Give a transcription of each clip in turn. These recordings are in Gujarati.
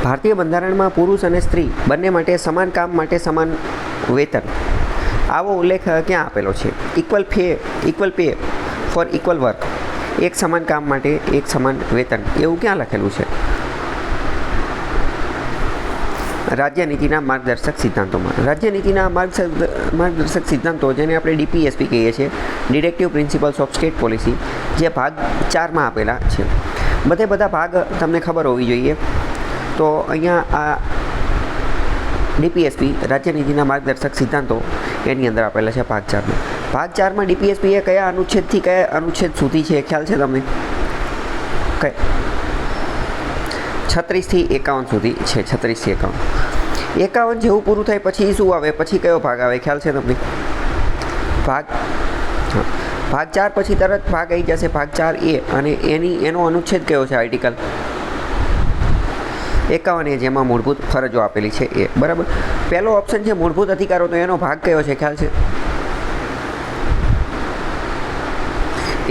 ભારતીય બંધારણમાં પુરુષ અને સ્ત્રી બંને માટે સમાન કામ માટે સમાન વેતન આવો ઉલ્લેખ ક્યાં આપેલો છે? Equal pay for equal work, એક સમાન કામ માટે એક સમાન વેતન, એવું ક્યાં લખેલું છે? રાજ્યનીતિના માર્ગદર્શક સિદ્ધાંતોમાં. રાજ્યનીતિના માર્ગદર્શક સિદ્ધાંતો, જેને આપણે DPSP કહીએ છીએ, directive principles of state policy, જે ભાગ 4માં આપેલા છે. બધા ભાગ તમને ખબર હોવી જોઈએ. તો અહીંયા આ DPSP રાજ્યનીતિના માર્ગદર્શક સિદ્ધાંતો એની અંદર આપેલા છે ભાગ 4માં. ભાગ 4માં DPSP એ કયા અનુચ્છેદથી કયા અનુચ્છેદ સુધી છે ખ્યાલ છે તમને? 36 થી 51 સુધી છે. 36 થી 51 જેવું પૂરું થાય પછી શું આવે? પછી કયો ભાગ આવે ખ્યાલ છે તમને? ભાગ 4 પછી તરત ભાગ આવી જશે ભાગ 4A, અને એનો અનુચ્છેદ કયો છે? આર્ટિકલ 51A, જેમાં મૂળભૂત ફરજો આપેલી છે એ. બરાબર. પહેલો ઓપ્શન છે મૂળભૂત અધિકારો, તો એનો ભાગ કયો છે ખ્યાલ છે?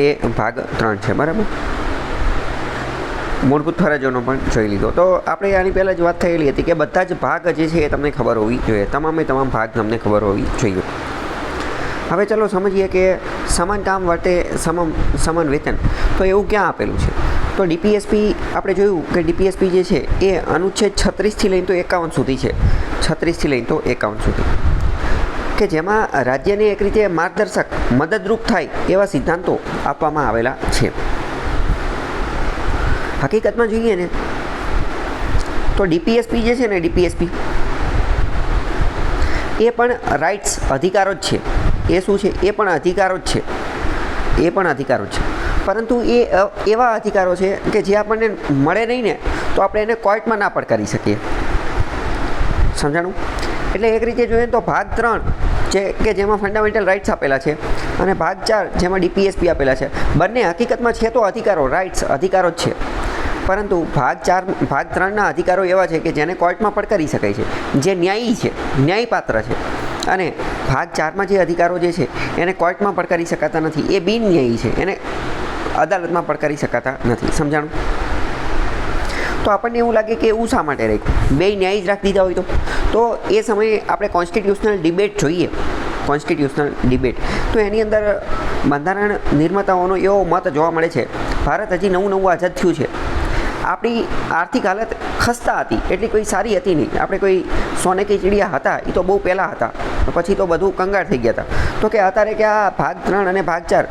એ ભાગ 3 છે. બરાબર. મૂળભૂત ફરજોનો પણ જોઈ લીધો. તો આપણે આની પહેલાં જ વાત થયેલી હતી કે બધા જ ભાગ જે છે એ તમને ખબર હોવી જોઈએ. તમામ ભાગ તમને ખબર હોવી જોઈએ. હવે ચલો સમજીએ કે સમાન કામ માટે સમાન વેતન, તો એવું ક્યાં આપેલું છે? તો DPSP આપણે જોયું કે DPSP જે છે એ અનુચ્છેદ 36થી લઈને તો 51 સુધી છે. 36થી લઈને તો 51 સુધી, કે જેમાં રાજ્યને એક રીતે માર્ગદર્શક મદદરૂપ થાય એવા સિદ્ધાંતો આપવામાં આવેલા છે. હકીકતમાં જોઈએ ને તો DPSP જે છે ને, DPSP એ પણ રાઇટ્સ, અધિકારો જ છે. એ શું છે? એ પણ અધિકારો જ છે. પરંતુ એ એવા અધિકારો છે કે જે આપણને મળે નહીં ને તો આપણે એને કોર્ટમાં ના પડકારી શકીએ. સમજાણું? એટલે એક રીતે જોઈએ તો ભાગ 3 કે જેમાં ફંડામેન્ટલ રાઇટ્સ આપેલા છે, અને ભાગ 4 જેમાં DPSP આપેલા છે, બંને હકીકતમાં છે તો અધિકારો, રાઇટ્સ, અધિકારો જ છે. પરંતુ ભાગ 3ના અધિકારો એવા છે કે જેને કોર્ટમાં પડકારી શકાય છે, જે ન્યાયી છે, ન્યાયપાત્ર છે. અને ભાગ 4માં જે અધિકારો જે છે એને કોર્ટમાં પડકારી શકાતા નથી, એ બિનન્યાયી છે, એને અદાલતમાં પડકારી શકાતા નથી. સમજાણું? તો આપણને એવું લાગે કે એવું શા માટે રાખ્યું? બે ન્યાય જ રાખી દીધા હોય તો એ સમયે આપણે કોન્સ્ટિટ્યુશનલ ડિબેટ જોઈએ. તો એની અંદર બંધારણ નિર્માતાઓનો એવો મત જોવા મળે છે, ભારત હજી નવું આઝાદ થયું છે, આપણી આર્થિક હાલત ખસ્તા હતી, એટલી કોઈ સારી હતી નહીં. આપણે કોઈ સોને કી ચીડિયા હતા એ તો બહુ પહેલાં હતા, પછી તો બધું કંગાળ થઈ ગયા હતા. તો કે અત્યારે કે આ ભાગ 3 અને ભાગ 4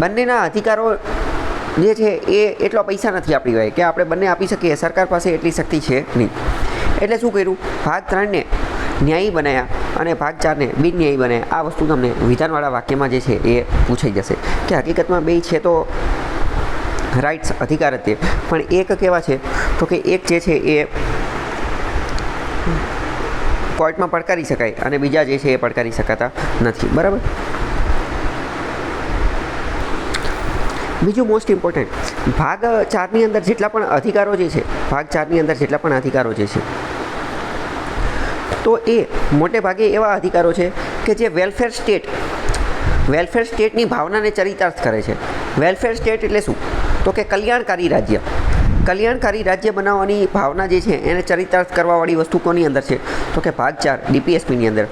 બંનેના અધિકારો જે છે એ એટલો પૈસા નથી આપણી હોય કે આપણે બંને આપી શકીએ. સરકાર પાસે એટલી શક્તિ છે નહીં. એટલે શું કર્યું? ભાગ 3ને ન્યાયી બનાવ્યા અને ભાગ 4ને બિનન્યાયી બનાવ્યા. આ વસ્તુ તમને વિધાનવાળા વાક્યમાં જે છે એ પૂછાઈ જશે કે હકીકતમાં બે છે તો રાઇટ્સ, અધિકાર જ તે, પણ એક કેવા છે તો કે એક જે છે એ કોર્ટમાં પડકારી શકાય અને બીજા જે છે એ પડકારી શકાતા નથી. બરાબર. બીજું મોસ્ટ ઇમ્પોર્ટન્ટ, ભાગ 4ની અંદર જેટલા પણ અધિકારો જે છે, તો એ મોટે ભાગે એવા અધિકારો છે કે જે વેલફેર સ્ટેટની ભાવનાને ચરિતાર્થ કરે છે. વેલફેર સ્ટેટ એટલે શું? તો કે કલ્યાણકારી રાજ્ય બનાવવાની ભાવના જે છે એને ચરિતાર્થ કરવાવાળી વસ્તુ કોની અંદર છે? તો કે ભાગ 4 DPSPની અંદર.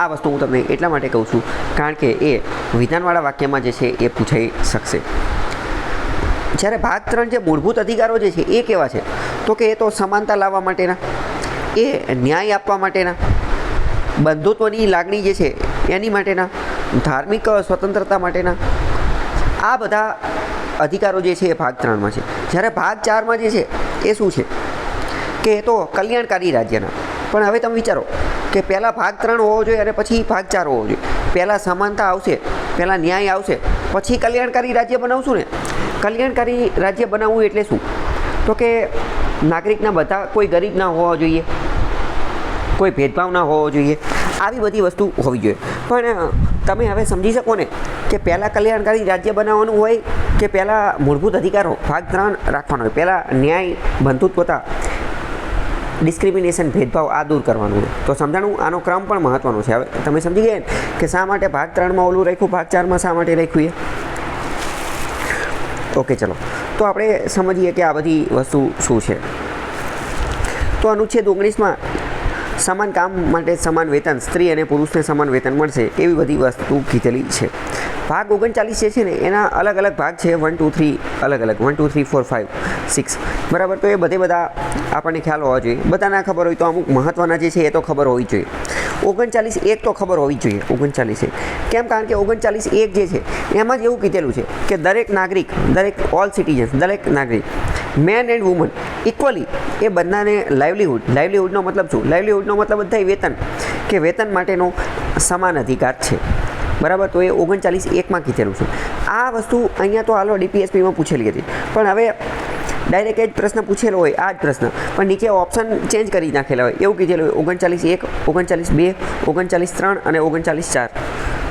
આ વસ્તુ હું તમને એટલા માટે કહું છું કારણ કે એ વિધાનવાળા વાક્યમાં જે છે એ પૂછાઈ શકશે. જ્યારે ભાગ 3 જે મૂળભૂત અધિકારો જે છે એ કેવા છે? તો કે એ તો સમાનતા લાવવા માટેના, એ ન્યાય આપવા માટેના, બંધુત્વની લાગણી જે છે એની માટેના, ધાર્મિક સ્વતંત્રતા માટેના, આ બધા અધિકારો જે છે એ ભાગ 3માં છે. જ્યારે ભાગ 4માં જે છે એ શું છે કે એ તો કલ્યાણકારી રાજ્યના. પણ હવે તમે વિચારો કે પહેલાં ભાગ 3 હોવો જોઈએ અને પછી ભાગ 4 હોવો જોઈએ. પહેલાં સમાનતા આવશે, પહેલાં ન્યાય આવશે, પછી કલ્યાણકારી રાજ્ય બનાવશું ને. કલ્યાણકારી રાજ્ય બનાવવું એટલે શું? તો કે નાગરિકના બધા, કોઈ ગરીબ ના હોવા જોઈએ, કોઈ ભેદભાવ ના હોવો જોઈએ, આવી બધી વસ્તુ હોવી જોઈએ. પણ તમે હવે સમજી શકો ને કે પહેલાં કલ્યાણકારી રાજ્ય બનાવવાનું હોય કે પહેલાં મૂળભૂત અધિકારો ભાગ 3 રાખવાનો હોય, પહેલાં ન્યાય, બંધુત્વતા, ડિસ્ક્રિમિનેશન, ભેદભાવ આ દૂર કરવાનું હોય. તો સમજાણું? આનો ક્રમ પણ મહત્ત્વનો છે. હવે તમે સમજી ગયા કે શા માટે ભાગ 3માં ઓલું રાખ્યું, ભાગ 4માં શા માટે રાખ્યું એ? ઓકે, ચલો તો આપણે સમજીએ કે આ બધી વસ્તુ શું છે. તો તો અનુચ્છેદ 19માં સમાન કામ માટે સમાન વેતન, સ્ત્રી અને પુરુષને સમાન વેતન મળશે એવી બધી વસ્તુ કીધેલી છે. ભાગ 39 જે છે ને એના અલગ અલગ ભાગ છે, 1 2 3 અલગ અલગ 1 2 3 4 5 6 બરાબર. તો એ બધા આપણને ખ્યાલ હોવા જોઈએ. બધા ના ખબર હોય તો અમુક મહત્ત્વના જે છે એ તો ખબર હોવી જોઈએ. 39(1) તો ખબર હોવી જોઈએ. 39(1) કેમ? કારણ કે 39(1) જે છે એમાં જ એવું કીધેલું છે કે દરેક નાગરિક, દરેક ઓલ સિટીઝન્સ, દરેક નાગરિક, મેન એન્ડ વુમન ઇક્વલી એ બધાને લાઇવલીહુડનો મતલબ શું? લાઇવલીહુડનો મતલબ જ થાય વેતન, કે વેતન માટેનો સમાન અધિકાર છે. બરાબર. તો એ 39(1) કીધેલું છે. આ વસ્તુ અહીંયા તો હાલો DPSPમાં પૂછેલી હતી, પણ હવે ડાયરેક્ટ એ જ પ્રશ્ન પૂછેલો હોય, આ જ પ્રશ્ન, પણ નીચે ઓપ્શન ચેન્જ કરી નાખેલા હોય એવું કીધેલું હોય, 39(1), 39(2), 39(3) અને 39(4).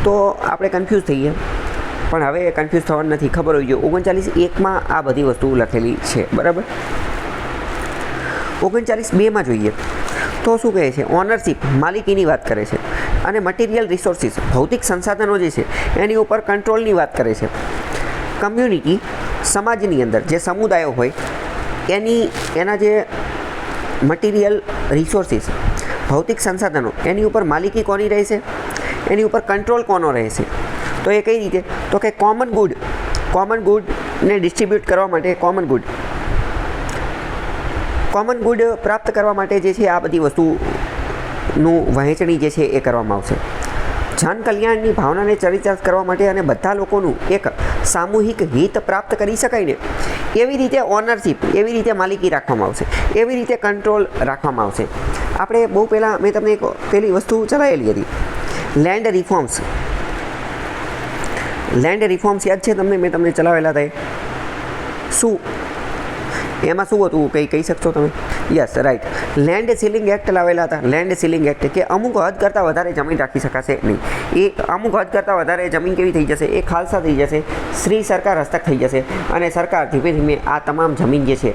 તો આપણે કન્ફ્યુઝ થઈએ, પણ હવે કન્ફ્યુઝ થવાનું નથી, ખબર હોવી જોઈએ. 39(1)માં આ બધી વસ્તુ લખેલી છે. બરાબર. 39(2)માં જોઈએ તો શું કહે છે? ઓનરશિપ, માલિકીની વાત કરે છે, અને મટીરિયલ રિસોર્સિસ, ભૌતિક સંસાધનો જે છે એની ઉપર કંટ્રોલની વાત કરે છે. કમ્યુનિટી, સમાજની અંદર જે સમુદાયો હોય એના જે મટીરિયલ રિસોર્સિસ, ભૌતિક સંસાધનો, એની ઉપર માલિકી કોની રહેશે, એની ઉપર કંટ્રોલ કોનો રહેશે? તો એ કઈ રીતે? તો કે કોમન ગુડને ડિસ્ટ્રીબ્યુટ કરવા માટે, કોમન ગુડ પ્રાપ્ત કરવા માટે જે છે આ બધી વસ્તુનું વહેંચણી જે છે એ કરવામાં આવશે. જન કલ્યાણની ભાવનાને ચરિતાર્થ કરવા માટે અને બધા લોકોનું એક સામૂહિક હિત પ્રાપ્ત કરી શકાય ને એવી રીતે ઓનરશિપ, એવી રીતે માલિકી રાખવામાં આવશે, એવી રીતે કંટ્રોલ રાખવામાં આવશે. આપણે બહુ પહેલાં મેં તમને એક પેલી વસ્તુ ચલાવેલી હતી, લેન્ડ રિફોર્મ્સ યાદ છે તમને? મેં તમને ચલાવેલા હતા. શું એમાં શું હતું કંઈ કહી શકશો તમે? Yes, right. Land ceiling act લાવેલા હતા. લેન્ડ સીલિંગ એક્ટ કે અમુક હદ કરતાં વધારે જમીન રાખી શકાશે નહીં. એ અમુક હદ કરતાં વધારે જમીન કેવી થઈ જશે? એ ખાલસા થઈ જશે, શ્રી સરકાર હસ્તક થઈ જશે, અને સરકાર ધીમે ધીમે આ તમામ જમીન જે છે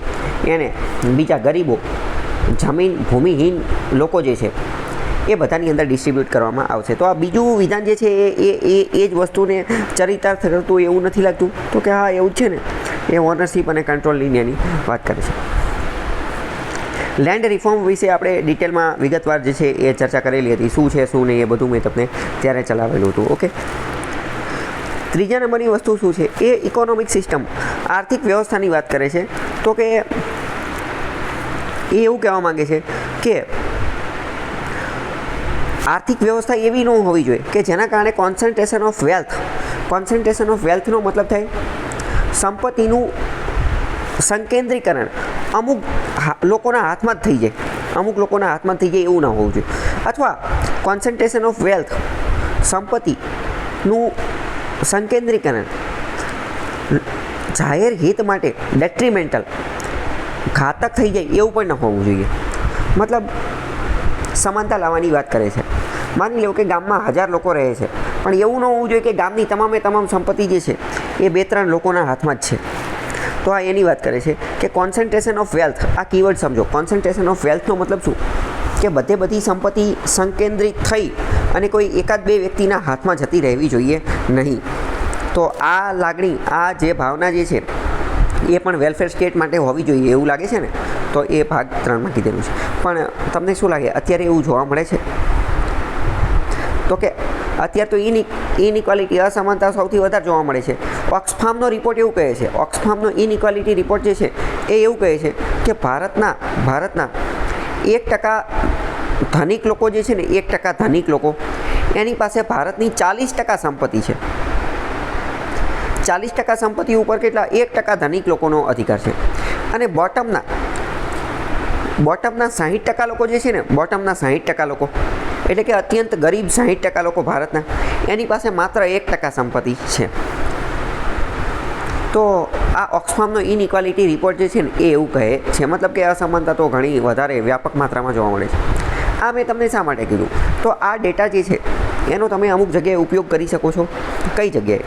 એને બીજા ગરીબો, જમીન ભૂમિહીન લોકો જે છે એ બધાની અંદર ડિસ્ટ્રીબ્યુટ કરવામાં આવશે. તો આ બીજું વિધાન જે છે એ જ વસ્તુને ચરિતાર્થ કરતું એવું નથી લાગતું? તો કે હા, એવું જ છે ને. એ ઓનરશિપ અને કંટ્રોલની એની વાત કરે છે. લેન્ડ રિફોર્મ વિશે આપણે ડિટેલમાં વિગતવાર જે છે એ ચર્ચા કરેલી હતી. શું છે શું નહીં એ બધું મેં તમને ત્યારે ચલાવેલું હતું. ઓકે. ત્રીજા નંબરની વસ્તુ શું છે? એ ઇકોનોમિક સિસ્ટમ, આર્થિક વ્યવસ્થાની વાત કરે છે. તો કે એ એવું કહેવા માંગે છે કે આર્થિક વ્યવસ્થા એવી ન હોવી જોઈએ કે જેના કારણે કોન્સન્ટ્રેશન ઓફ વેલ્થનો મતલબ થાય સંપત્તિનું સંકેન્દ્રીકરણ અમુક લોકોના હાથમાં જ થઈ જાય, એવું ના હોવું જોઈએ. અથવા કોન્સન્ટ્રેશન ઓફ વેલ્થ, સંપત્તિનું સંકેન્દ્રીકરણ જાહેર હિત માટે ડેટ્રીમેન્ટલ, ઘાતક થઈ જાય એવું પણ ન હોવું જોઈએ. મતલબ સમાનતા લાવવાની વાત કરે છે. માની લો કે ગામમાં 1000 લોકો રહે છે, પણ એવું ન હોવું જોઈએ કે ગામની તમામ સંપત્તિ જે છે એ 2-3 લોકોના હાથમાં જ છે. તો આ એની વાત કરે છે કે કોન્સન્ટ્રેશન ઓફ વેલ્થ, આ કીવર્ડ સમજો. કોન્સન્ટ્રેશન ઓફ વેલ્થનો મતલબ શું? કે બધી સંપત્તિ સંકેન્દ્રિત થઈ અને કોઈ 1-2 વ્યક્તિના હાથમાં જતી રહેવી જોઈએ નહીં. તો આ લાગણી, આ જે ભાવના જે છે એ પણ વેલફેર સ્ટેટ માટે હોવી જોઈએ એવું લાગે છે ને? તો એ ભાગ 3માં કીધેલું છે. પણ તમને શું લાગે અત્યારે એવું જોવા મળે છે? તો કે અત્યારે તો ઇનઇક્વાલિટી, અસમાનતા સૌથી વધારે જોવા મળે છે. ઓક્સફામનો રિપોર્ટ એવું કહે છે, ઓક્સફામનો ઇનઇક્વાલિટી રિપોર્ટ જે છે એ એવું કહે છે કે ભારતના 1% ધનિક લોકો જે છે ને, 1% ધનિક લોકો, એની પાસે ભારતની 40% સંપત્તિ છે. 40% સંપત્તિ ઉપર કેટલા? 1% ધનિક લોકોનો અધિકાર છે. અને બોટમના 60% લોકો જે છે ને, બોટમના 60% લોકો એટલે કે અત્યંત ગરીબ 60% લોકો ભારતના, એની પાસે માત્ર 1% સંપત્તિ છે. તો આ ઓક્સફામનો ઇનઇક્વાલિટી રિપોર્ટ જે છે ને એ એવું કહે છે. મતલબ કે અસમાનતા તો ઘણી વધારે વ્યાપક માત્રામાં જોવા મળે છે. આ મેં તમને શા માટે કીધું? તો આ ડેટા જે છે એનો તમે અમુક જગ્યાએ ઉપયોગ કરી શકો છો. કઈ જગ્યાએ?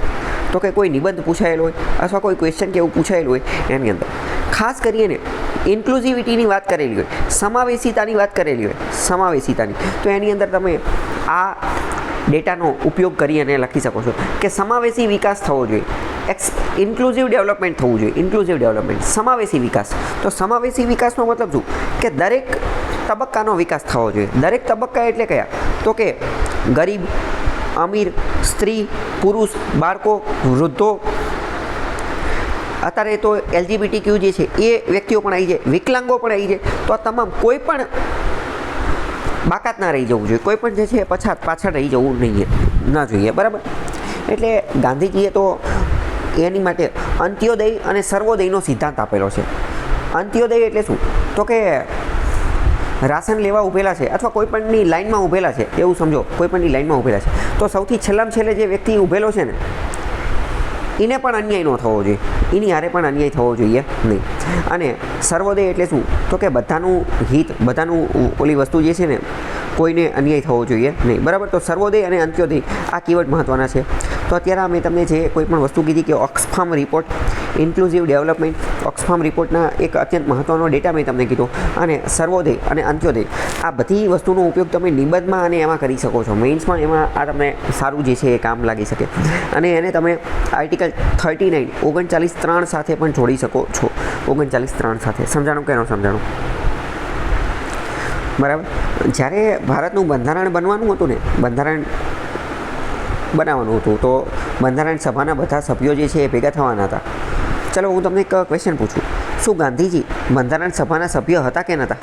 તો કે કોઈ નિબંધ પૂછાયેલો હોય અથવા કોઈ ક્વેશ્ચન કે એવું પૂછાયેલું હોય એની અંદર ખાસ કરીને ઇન્ક્લુઝિવિટીની વાત કરેલી હોય, સમાવેશિતાની વાત કરેલી હોય, તો એની અંદર તમે આ ડેટાનો ઉપયોગ કરી અને લખી શકો છો કે સમાવેશી વિકાસ થવો જોઈએ, ઇન્ક્લુઝિવ ડેવલપમેન્ટ થવું જોઈએ. સમાવેશી વિકાસ. તો સમાવેશી વિકાસનો મતલબ શું? કે દરેક તબક્કાનો વિકાસ થવો જોઈએ. દરેક તબક્કા એટલે કયા? તો કે ગરીબ, અમીર, સ્ત્રી, પુરુષ, બાળકો, વૃદ્ધો, અત્યારે તો LGBTQ જે છે એ વ્યક્તિઓ પણ આવી જાય, વિકલાંગો પણ આવી જાય. તો આ તમામ કોઈ પણ બાકાત ના રહી જવું જોઈએ, કોઈ પણ જે છે પાછળ રહી જવું ના જોઈએ. બરાબર. એટલે ગાંધીજીએ તો એની માટે અંત્યોદય અને સર્વોદયનો સિદ્ધાંત આપેલો છે. અંત્યોદય એટલે શું? તો કે રાશન લેવા ઊભેલા છે અથવા કોઈપણની લાઇનમાં ઊભેલા છે એવું સમજો, કોઈપણની લાઇનમાં ઊભેલા છે તો સૌથી છેલ્લે જે વ્યક્તિ ઊભેલો છે ને એને પણ અન્યાય ન થવો જોઈએ, એની હારે પણ અન્યાય થવો જોઈએ નહીં. અને સર્વોદય એટલે શું? તો કે બધાનું હિત, બધાનું ઓલી વસ્તુ જે છે ને કોઈને અન્યાય થવો જોઈએ નહીં. બરાબર. તો સર્વોદય અને અંત્યોદય આ કીવર્ડ મહત્ત્વના છે. તો અત્યારે મેં તમને જે કોઈ પણ વસ્તુ કીધી કે Oxfam report, inclusive development, Oxfam રિપોર્ટના એક અત્યંત મહત્ત્વનો ડેટા મેં તમને કીધો. અને સર્વોદય અને અંત્યોદય આ બધી વસ્તુનો ઉપયોગ તમે નિબંધમાં અને એમાં કરી શકો છો. મેઇન્સમાં એમાં આ તમને સારું જે છે એ કામ લાગી શકે. અને એને તમે આર્ટિકલ 39 39(3) સાથે પણ જોડી શકો છો. 39(3) સાથે સમજાણું કે ન સમજાણું? બરાબર. જ્યારે ભારતનું બંધારણ બનવાનું હતું ને, બંધારણ બનાવવાનું હતું તો બંધારણ સભાના બધા સભ્યો જે છે એ ભેગા થવાના હતા. ચલો હું તમને એક ક્વેશ્ચન પૂછું, શું ગાંધીજી બંધારણ સભાના સભ્ય હતા કે નહોતા?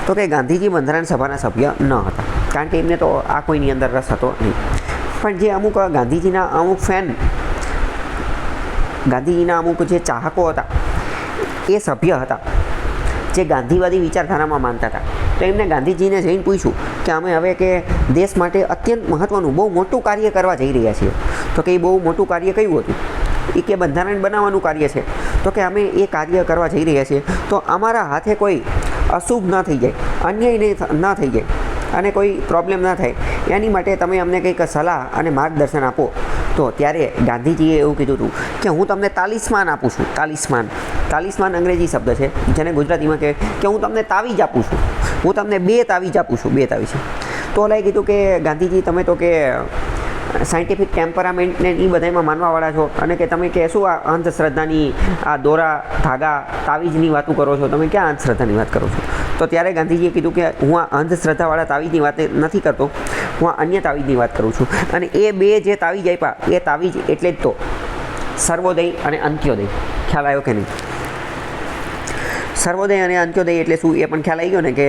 તો કે ગાંધીજી બંધારણ સભાના સભ્ય ન હતા, કારણ કે એમને તો આ કોઈની અંદર રસ હતો નહીં. પણ જે અમુક ગાંધીજીના અમુક ફેન, ગાંધીજીના અમુક જે ચાહકો હતા એ સભ્ય હતા, જે ગાંધીવાદી વિચારધારામાં માનતા હતા. તો એમને ગાંધીજીને જઈને પૂછ્યું કે અમે હવે કે દેશ માટે અત્યંત મહત્ત્વનું બહુ મોટું કાર્ય કરવા જઈ રહ્યા છીએ. તો કે એ બહુ મોટું કાર્ય કયું હતું? એ કે બંધારણ બનાવવાનું કાર્ય છે. તો કે અમે એ કાર્ય કરવા જઈ રહ્યા છીએ તો અમારા હાથે કોઈ અશુભ ન થઈ જાય, અન્યાય ન થઈ જાય અને કોઈ પ્રોબ્લેમ ના થાય, એની માટે તમે અમને કંઈક સલાહ અને માર્ગદર્શન આપો. તો ત્યારે ગાંધીજીએ એવું કીધું હતું કે હું તમને તાલિસ્માન આપું છું. તાલિસ્માન અંગ્રેજી શબ્દ છે, જેને ગુજરાતીમાં કહે કે હું તમને તાવીજ આપું છું, હું તમને 2 તાવીજ આપું છું, 2 તાવીજ. તો ઓલાએ કીધું કે ગાંધીજી તમે તો કે સાયન્ટિફિક ટેમ્પરામેન્ટને એ બધામાં માનવાવાળા છો અને કે તમે કે શું આ અંધશ્રદ્ધાની આ દોરા ધાગા તાવીજની વાતો કરો છો, તમે ક્યાં અંધશ્રદ્ધાની વાત કરો છો? તો ત્યારે ગાંધીજીએ કીધું કે હું આ અંધશ્રદ્ધાવાળા તાવીજની વાત નથી કરતો, હું આ અન્ય તાવીજની વાત કરું છું. અને એ 2 જે તાવીજ આપ્યા એ તાવીજ એટલે જ તો સર્વોદય અને અંત્યોદય. ખ્યાલ આવ્યો કે નહીં? સર્વોદય અને અંત્યોદય એટલે શું એ પણ ખ્યાલ આવી ગયો ને? કે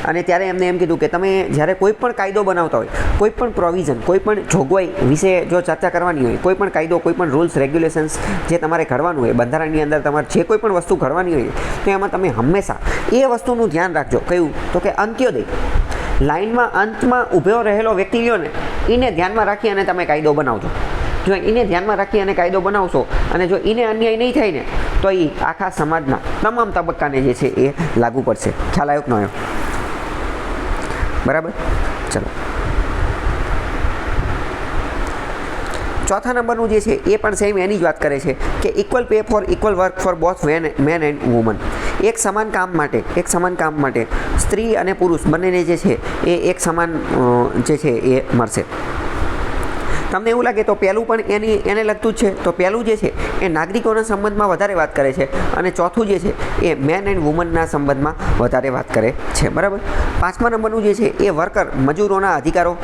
અને ત્યારે એમને એમ કીધું કે તમે જ્યારે કોઈ પણ કાયદો બનાવતા હોય, કોઈ પણ પ્રોવિઝન, કોઈ પણ જોગવાઈ વિશે જો ચર્ચા કરવાની હોય, કોઈ પણ કાયદો, કોઈ પણ રૂલ્સ રેગ્યુલેશન્સ જે તમારે ઘડવાનું હોય, બંધારણની અંદર તમારે જે કોઈ પણ વસ્તુ ઘડવાની હોય તો એમાં તમે હંમેશા એ વસ્તુનું ધ્યાન રાખજો. કયું? તો કે અંત્યોદય. લાઇનમાં અંતમાં ઊભો રહેલો વ્યક્તિ રહ્યો ને એને ધ્યાનમાં રાખી અને તમે કાયદો બનાવજો. જો એને ધ્યાનમાં રાખી અને કાયદો બનાવશો અને જો એને અન્યાય નહીં થાય ને તો એ આખા સમાજના તમામ તબક્કાને જે છે એ લાગુ પડશે. ખ્યાલ આવ્યો કે ન આવ્યો? બરાબર. ચલો ચોથા નંબરનું જે છે એ પણ સેમ એની જ વાત કરે છે કે equal pay for equal work for both men and woman. એક સમાન કામ માટે સ્ત્રી અને પુરુષ બંનેને જે છે એ એક સમાન જે છે એ મળશે. તમને એવું લાગે તો પહેલું પણ એને લગતું જ છે. તો પહેલું જે છે એ નાગરિકોના સંબંધમાં વધારે વાત કરે છે અને ચોથું જે છે એ મેન એન્ડ વુમનના સંબંધમાં વધારે વાત કરે છે. બરાબર. 5મા નંબરનું જે છે એ વર્કર, મજૂરોના અધિકારો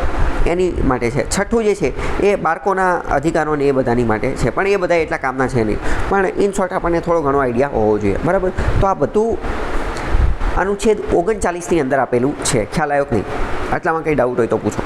એની માટે છે. છઠ્ઠું જે છે એ બાળકોના અધિકારોને એ બધાની માટે છે, પણ એ બધા એટલા કામના છે નહીં, પણ ઇન શોર્ટ આપણને થોડો ઘણો આઈડિયા હોવો જોઈએ. બરાબર. તો આ બધું અનુચ્છેદ 39ની અંદર આપેલું છે. ખ્યાલ આવ્યો કે નહીં? આટલામાં કંઈ ડાઉટ હોય તો પૂછો.